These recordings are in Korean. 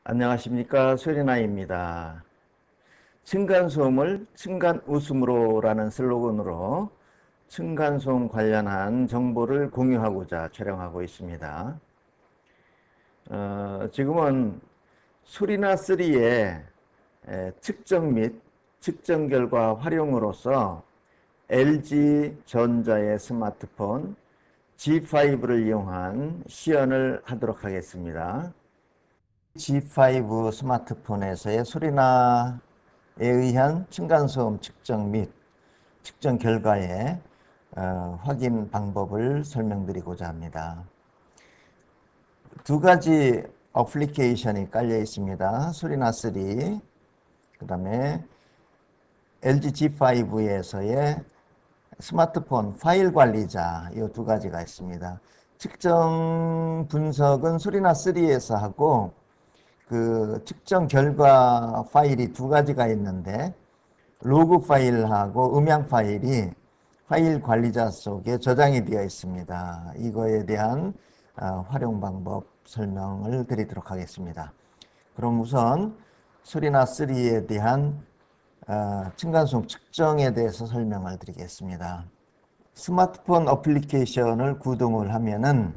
안녕하십니까. 소리나입니다. 층간소음을 층간웃음으로라는 슬로건으로 층간소음 관련한 정보를 공유하고자 촬영하고 있습니다. 지금은 소리나3의 측정 및 측정 결과 활용으로서 LG전자의 스마트폰 G5를 이용한 시연을 하도록 하겠습니다. G5 스마트폰에서의 소리나에 의한 층간소음 측정 및 측정 결과의 확인 방법을 설명드리고자 합니다. 두 가지 어플리케이션이 깔려 있습니다. 소리나3, 그 다음에 LG G5에서의 스마트폰 파일 관리자, 이 두 가지가 있습니다. 측정 분석은 소리나3에서 하고, 그 측정 결과 파일이 두 가지가 있는데, 로그 파일하고 음향 파일이 파일 관리자 속에 저장이 되어 있습니다. 이거에 대한 활용 방법 설명을 드리도록 하겠습니다. 그럼 우선 소리나3에 대한 층간소음 측정에 대해서 설명을 드리겠습니다. 스마트폰 어플리케이션을 구동을 하면은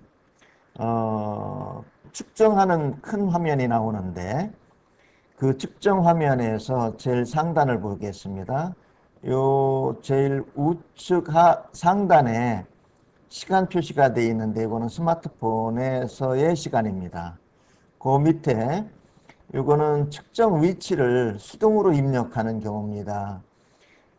측정하는 큰 화면이 나오는데, 그 측정 화면에서 제일 상단을 보겠습니다. 요 제일 우측 상단에 시간 표시가 되어 있는데, 이거는 스마트폰에서의 시간입니다. 그 밑에 이거는 측정 위치를 수동으로 입력하는 경우입니다.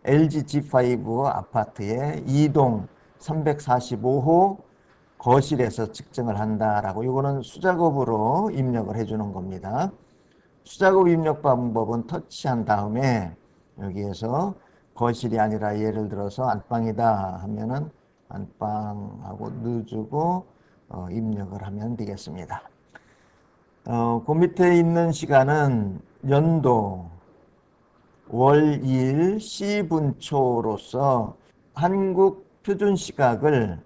LG G5 아파트의 2동 345호 거실에서 측정을 한다라고, 이거는 수작업으로 입력을 해주는 겁니다. 수작업 입력 방법은 터치한 다음에 여기에서 거실이 아니라 예를 들어서 안방이다 하면은 안방하고 넣어주고 입력을 하면 되겠습니다. 그 밑에 있는 시간은 연도, 월, 일, 시분초로서 한국 표준 시각을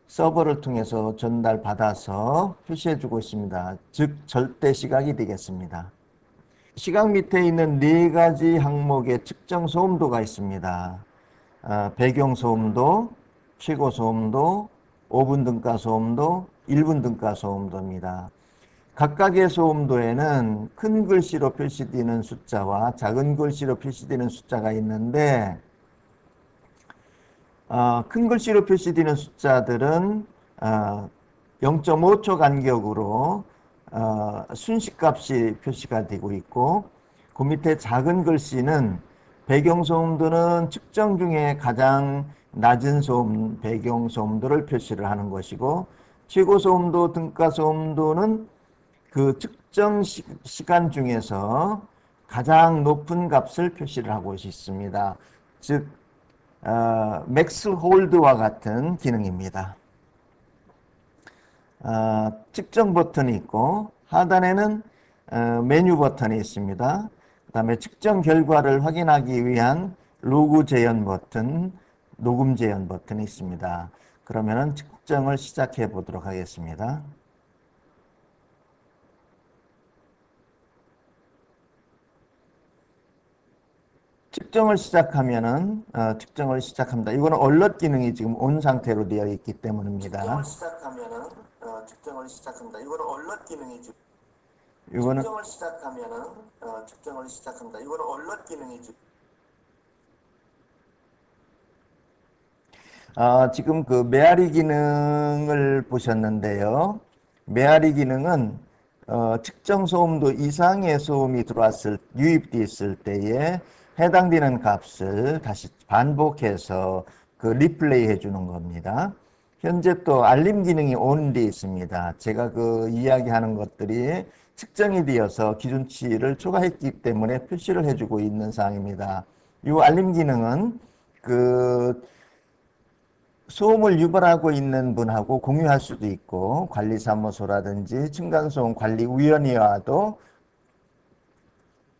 서버를 통해서 전달받아서 표시해주고 있습니다. 즉 절대 시각이 되겠습니다. 시각 밑에 있는 네 가지 항목의 측정 소음도가 있습니다. 배경 소음도, 최고 소음도, 5분 등가 소음도, 1분 등가 소음도입니다. 각각의 소음도에는 큰 글씨로 표시되는 숫자와 작은 글씨로 표시되는 숫자가 있는데, 큰 글씨로 표시되는 숫자들은 0.5초 간격으로 순식값이 표시가 되고 있고, 그 밑에 작은 글씨는 배경 소음도는 측정 중에 가장 낮은 소음, 배경 소음도를 표시를 하는 것이고, 최고 소음도, 등가 소음도는 그 측정 시간 중에서 가장 높은 값을 표시를 하고 있습니다. 즉 맥스 홀드와 같은 기능입니다. 측정 버튼이 있고, 하단에는 메뉴 버튼이 있습니다. 그 다음에 측정 결과를 확인하기 위한 로그 재현 버튼, 녹음 재현 버튼이 있습니다. 그러면은 측정을 시작해 보도록 하겠습니다. 측정을 시작하면은 측정을 시작합니다. 이거는 얼럿 기능이 지금 온 상태로 되어 있기 때문입니다. 측정을 시작하면은 측정을 시작합니다. 이거는 얼럿 기능이 지금 측정을 시작하면은 측정을 시작합니다. 이거는 얼럿 기능이 지금 그 메아리 기능을 보셨는데요. 메아리 기능은 측정 소음도 이상의 소음이 들어왔을, 유입되었을 때에 해당되는 값을 다시 반복해서 그 리플레이 해주는 겁니다. 현재 또 알림 기능이 온되어 있습니다. 제가 그 이야기하는 것들이 측정이 되어서 기준치를 초과했기 때문에 표시를 해주고 있는 사항입니다. 이 알림 기능은 그 소음을 유발하고 있는 분하고 공유할 수도 있고, 관리사무소라든지 층간소음 관리위원회와도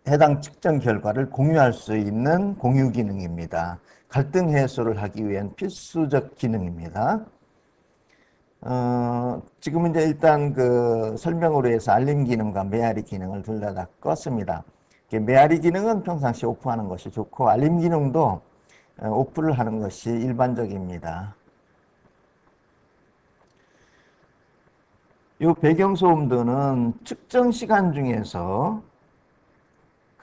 해당 측정 결과를 공유할 수 있는 공유 기능입니다. 갈등 해소를 하기 위한 필수적 기능입니다. 지금 이제 일단 그 설명으로 해서 알림 기능과 메아리 기능을 둘 다 껐습니다. 메아리 기능은 평상시 오프하는 것이 좋고, 알림 기능도 오프를 하는 것이 일반적입니다. 이 배경소음도는 측정 시간 중에서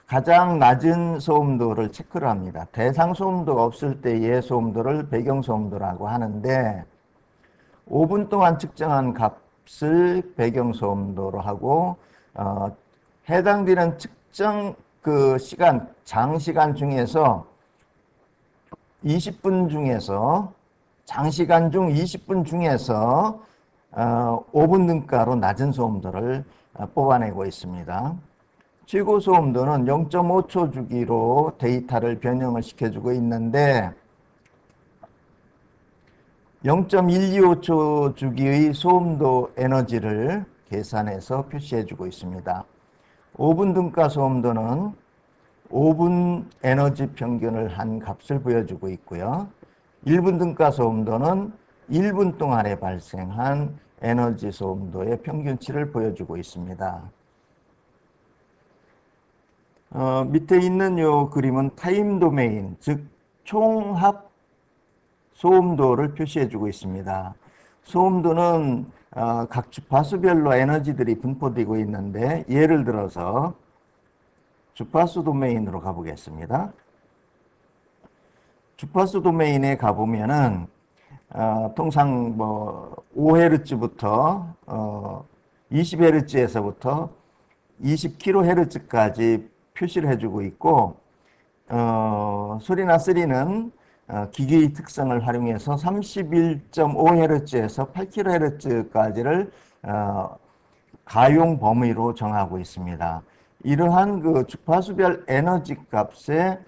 가장 낮은 소음도를 체크를 합니다. 대상 소음도가 없을 때의 소음도를 배경소음도라고 하는데, 5분 동안 측정한 값을 배경소음도로 하고, 해당되는 측정 그 시간, 장시간 중에서 20분 중에서, 장시간 중 20분 중에서 5분 등가로 낮은 소음도를 뽑아내고 있습니다. 최고 소음도는 0.5초 주기로 데이터를 변형을 시켜주고 있는데, 0.125초 주기의 소음도 에너지를 계산해서 표시해주고 있습니다. 5분 등가 소음도는 5분 에너지 평균을 한 값을 보여주고 있고요. 1분 등가 소음도는 1분 동안에 발생한 에너지 소음도의 평균치를 보여주고 있습니다. 밑에 있는 이 그림은 타임 도메인, 즉 총합 소음도를 표시해주고 있습니다. 소음도는 각 주파수별로 에너지들이 분포되고 있는데, 예를 들어서 주파수 도메인으로 가보겠습니다. 주파수 도메인에 가보면은 통상 뭐 5Hz부터 20Hz에서부터 20kHz까지 표시를 해주고 있고, 소리나 쓰리는 기기의 특성을 활용해서 31.5Hz에서 8kHz까지를 가용 범위로 정하고 있습니다. 이러한 그 주파수별 에너지 값의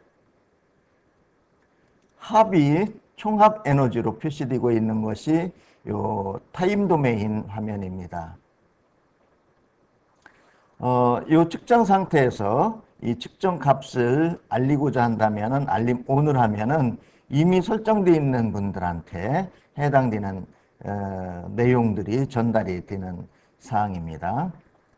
합이 총합 에너지로 표시되고 있는 것이 요 타임 도메인 화면입니다. 이 측정 상태에서 이 측정 값을 알리고자 한다면은, 알림 ON을 하면은 이미 설정되어 있는 분들한테 해당되는 내용들이 전달이 되는 사항입니다.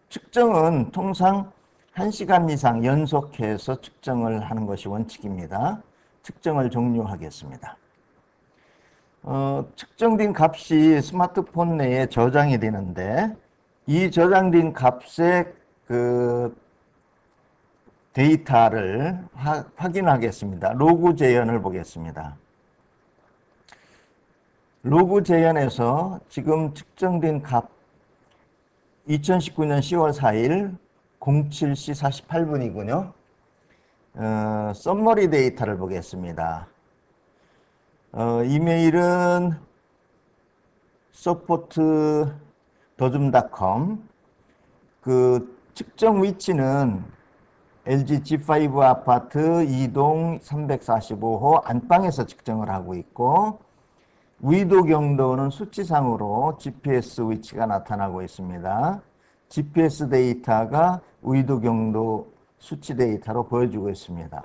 측정은 통상 1시간 이상 연속해서 측정을 하는 것이 원칙입니다. 측정을 종료하겠습니다. 측정된 값이 스마트폰 내에 저장이 되는데, 이 저장된 값의 그 데이터를 확인하겠습니다. 로그 재현을 보겠습니다. 로그 재현에서 지금 측정된 값 2019년 10월 4일 07시 48분이군요. 썸머리 데이터를 보겠습니다. 이메일은 support.dozum.com. 그 측정 위치는 LG G5 아파트 2동 345호 안방에서 측정을 하고 있고, 위도 경도는 수치상으로 GPS 위치가 나타나고 있습니다. GPS 데이터가 위도 경도 수치 데이터로 보여주고 있습니다.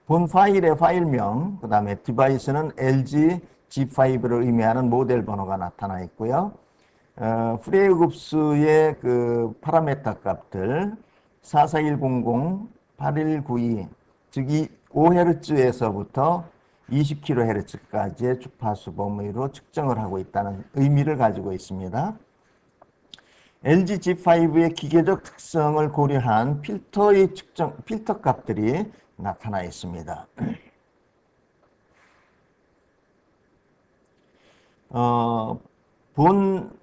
본 파일의 파일명, 그 다음에 디바이스는 LG G5를 의미하는 모델 번호가 나타나 있고요. 프레이급수의 그 파라메터 값들 44100, 8192, 즉 5Hz에서부터 20kHz까지의 주파수 범위로 측정을 하고 있다는 의미를 가지고 있습니다. LG G5의 기계적 특성을 고려한 필터의 필터 값들이 나타나 있습니다. 본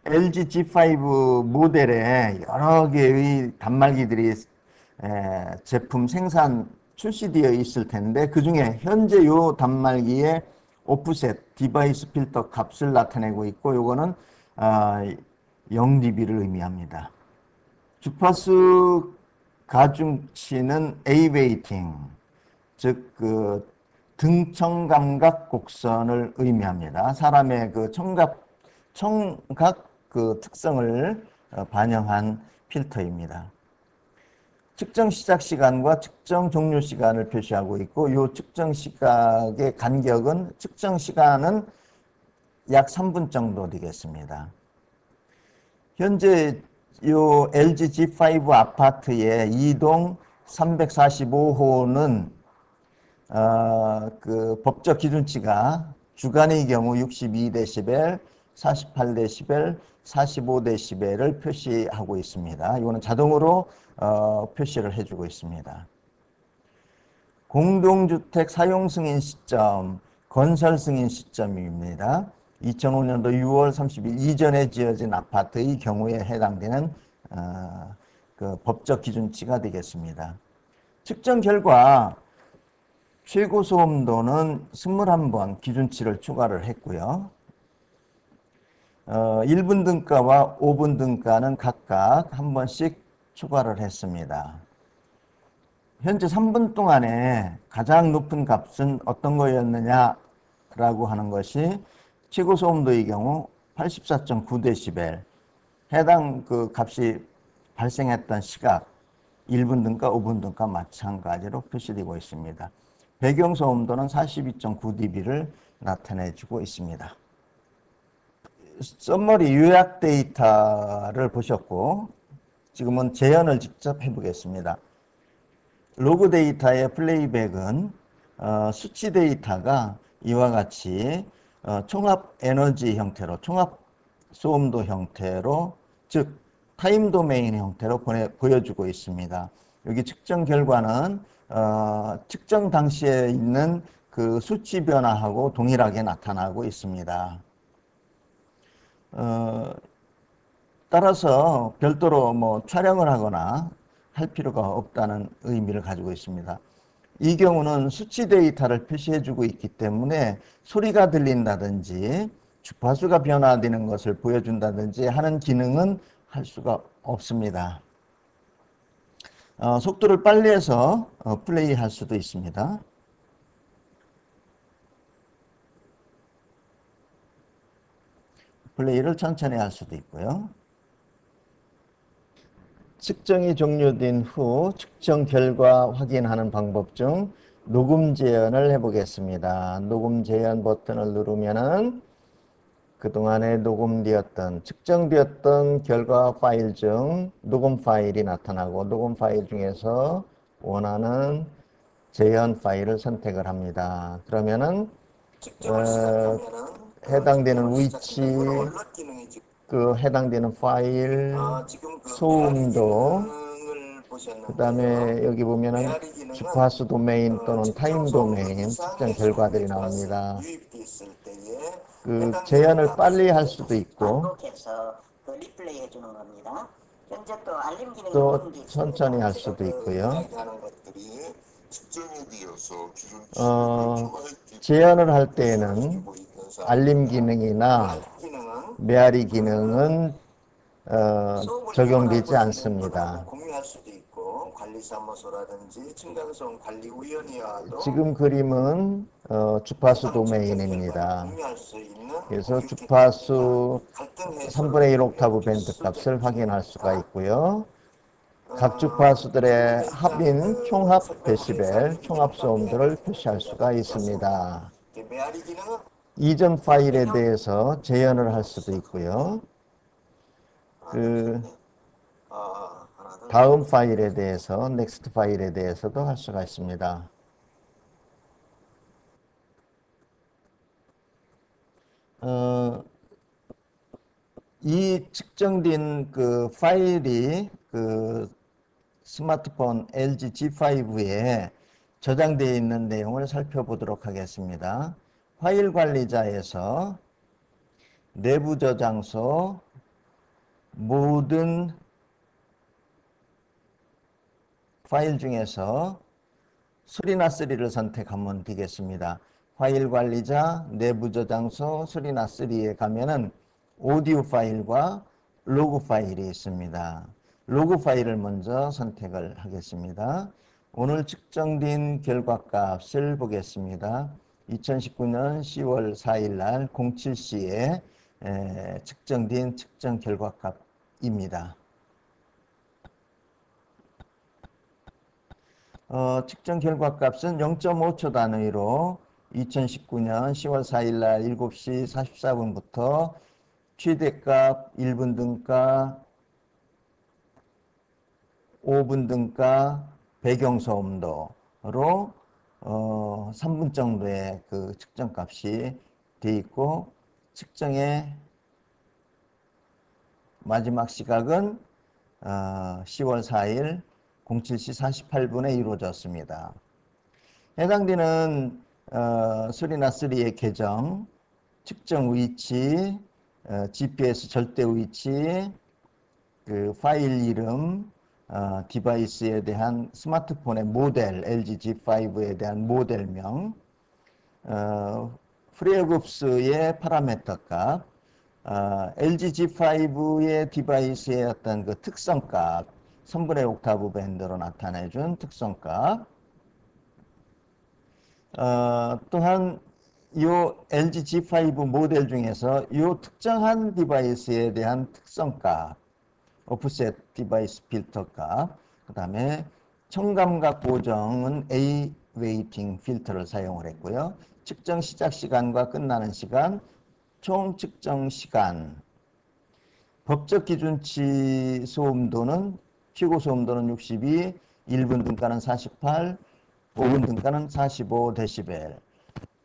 LG G5 모델에 여러 개의 단말기들이 제품 생산 출시되어 있을 텐데, 그 중에 현재 이 단말기의 오프셋 디바이스 필터 값을 나타내고 있고, 요거는 0dB를 의미합니다. 주파수 가중치는 A-weighting, 즉 그 등청감각 곡선을 의미합니다. 사람의 그 청각 그 특성을 반영한 필터입니다. 측정 시작 시간과 측정 종료 시간을 표시하고 있고, 이 측정 시각의 간격은, 측정 시간은 약 3분 정도 되겠습니다. 현재 요 LG G5 아파트의 2동 345호는 그 법적 기준치가 주간의 경우 62데시벨, 48데시벨, 45데시벨을 표시하고 있습니다. 이거는 자동으로 표시를 해주고 있습니다. 공동주택 사용 승인 시점, 건설 승인 시점입니다. 2005년도 6월 30일 이전에 지어진 아파트의 경우에 해당되는 그 법적 기준치가 되겠습니다. 측정 결과 최고 소음도는 21번 기준치를 추가를 했고요. 1분 등가와 5분 등가는 각각 한 번씩 추가를 했습니다. 현재 3분 동안에 가장 높은 값은 어떤 거였느냐라고 하는 것이 최고 소음도의 경우 84.9데시벨, 해당 그 값이 발생했던 시각 1분 등가, 5분 등가 마찬가지로 표시되고 있습니다. 배경 소음도는 42.9dB를 나타내주고 있습니다. 썸머리 요약 데이터를 보셨고 지금은 재현을 직접 해보겠습니다. 로그 데이터의 플레이백은 수치 데이터가 이와 같이 총합 에너지 형태로, 총합 소음도 형태로, 즉 타임 도메인 형태로 보여주고 있습니다. 여기 측정 결과는 측정 당시에 있는 그 수치 변화하고 동일하게 나타나고 있습니다. 따라서 별도로 뭐 촬영을 하거나 할 필요가 없다는 의미를 가지고 있습니다. 이 경우는 수치 데이터를 표시해주고 있기 때문에 소리가 들린다든지 주파수가 변화되는 것을 보여준다든지 하는 기능은 할 수가 없습니다. 속도를 빨리 해서 플레이할 수도 있습니다. 플레이를 천천히 할 수도 있고요. 측정이 종료된 후 측정 결과 확인하는 방법 중 녹음 재현을 해보겠습니다. 녹음 재현 버튼을 누르면은 그동안에 녹음되었던, 측정되었던 결과 파일 중 녹음 파일이 나타나고 녹음 파일 중에서 원하는 재현 파일을 선택을 합니다. 그러면은 해당되는 위치, 그 해당되는 파일, 소음도, 그 다음에 여기 보면은 주파수 도메인 또는 타임 도메인 측정 결과들이 나옵니다. 그 재현을 빨리 할 수도 있고 또 천천히 할 수도 있고요. 재현을 할 때에는 알림 기능이나 메아리 기능은 적용되지 않습니다. 지금 그림은 주파수 도메인입니다. 그래서 주파수 3분의 1 옥타브 밴드 값을 확인할 수가 있고요. 각 주파수들의 합인 총합 데시벨, 총합 소음들을 표시할 수가 있습니다. 이전 파일에 대해서 재현을 할 수도 있고요. 그 다음 파일에 대해서, 넥스트 파일에 대해서도 할 수가 있습니다. 이 측정된 그 파일이 그 스마트폰 LG G5에 저장되어 있는 내용을 살펴보도록 하겠습니다. 파일 관리자에서 내부 저장소 모든 파일 중에서 수리나3를 선택하면 되겠습니다. 파일 관리자 내부 저장소 수리나3에 가면은 오디오 파일과 로그 파일이 있습니다. 로그 파일을 먼저 선택을 하겠습니다. 오늘 측정된 결과값을 보겠습니다. 2019년 10월 4일 날 07시에 측정된 측정 결과값입니다. 측정 결과값은 0.5초 단위로 2019년 10월 4일 날 7시 44분부터 최대값 1분 등가, 5분 등가, 배경소음도로 3분 정도의 그 측정값이 돼 있고, 측정의 마지막 시각은 10월 4일 07시 48분에 이루어졌습니다. 해당되는 수리나3의 계정, 측정 위치, GPS 절대 위치, 그 파일 이름, 디바이스에 대한 스마트폰의 모델, LG G5에 대한 모델명, 프리어급스의 파라미터 값, LG G5의 디바이스의 어떤 그 특성값, 선분의 옥타브 밴드로 나타내준 특성값, 또한 이 LG G5 모델 중에서 이 특정한 디바이스에 대한 특성값, 오프셋 디바이스 필터 값, 그 다음에 청감각 고정은 A 웨이팅 필터를 사용을 했고요. 측정 시작 시간과 끝나는 시간, 총 측정 시간, 법적 기준치 소음도는 최고 소음도는 62, 1분 등가는 48, 5분 등가는 45데시벨.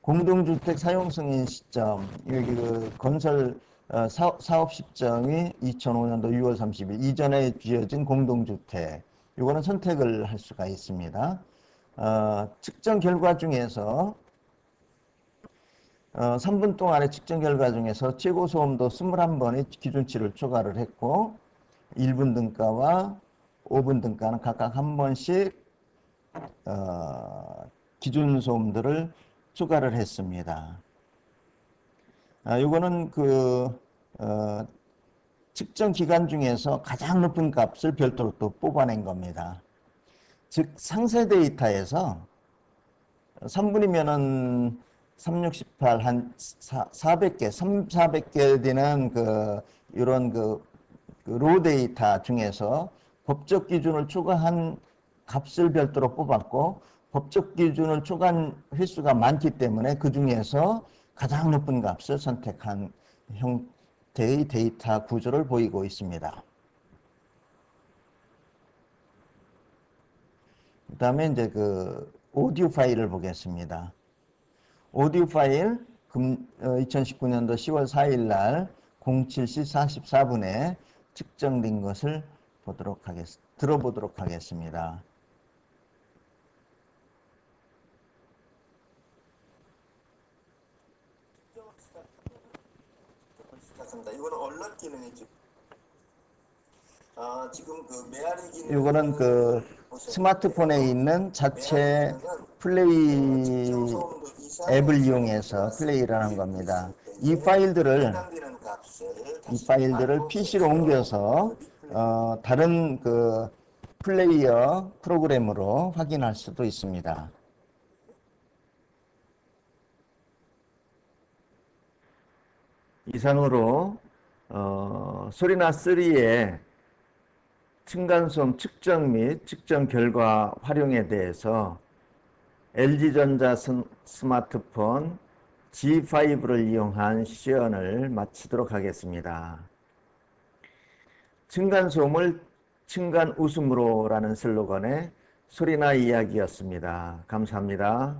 공동주택 사용 승인 시점, 여기 그 건설 사업 시점이 2005년도 6월 30일 이전에 지어진 공동주택, 이거는 선택을 할 수가 있습니다. 측정 결과 중에서 3분 동안의 측정 결과 중에서 최고 소음도 21번의 기준치를 초과를 했고, 1분 등가와 5분 등가는 각각 한 번씩 기준 소음들을 추가를 했습니다. 이거는 측정 기간 중에서 가장 높은 값을 별도로 또 뽑아낸 겁니다. 즉 상세 데이터에서 3분이면은 368, 한 400개, 400개 되는 이런 로 데이터 중에서 법적 기준을 초과한 값을 별도로 뽑았고, 법적 기준을 초과한 횟수가 많기 때문에 그 중에서 가장 높은 값을 선택한 형태의 데이터 구조를 보이고 있습니다. 그 다음에 이제 오디오 파일을 보겠습니다. 오디오 파일 2019년도 10월 4일 날 07시 44분에 측정된 것을 들어보도록 하겠습니다. 시작합니다. 이거는 언락 기능이죠. 지금 메아리 기능. 이거는 스마트폰에 있는 자체 플레이 앱을 이용해서 플레이를 하는 겁니다. 이 파일들을 PC로 옮겨서 다른 플레이어 프로그램으로 확인할 수도 있습니다. 이상으로 소리나3의 층간소음 측정 및 측정 결과 활용에 대해서 LG전자 스마트폰 G5를 이용한 시연을 마치도록 하겠습니다. 층간소음을 층간웃음으로라는 슬로건의 소리나 이야기였습니다. 감사합니다.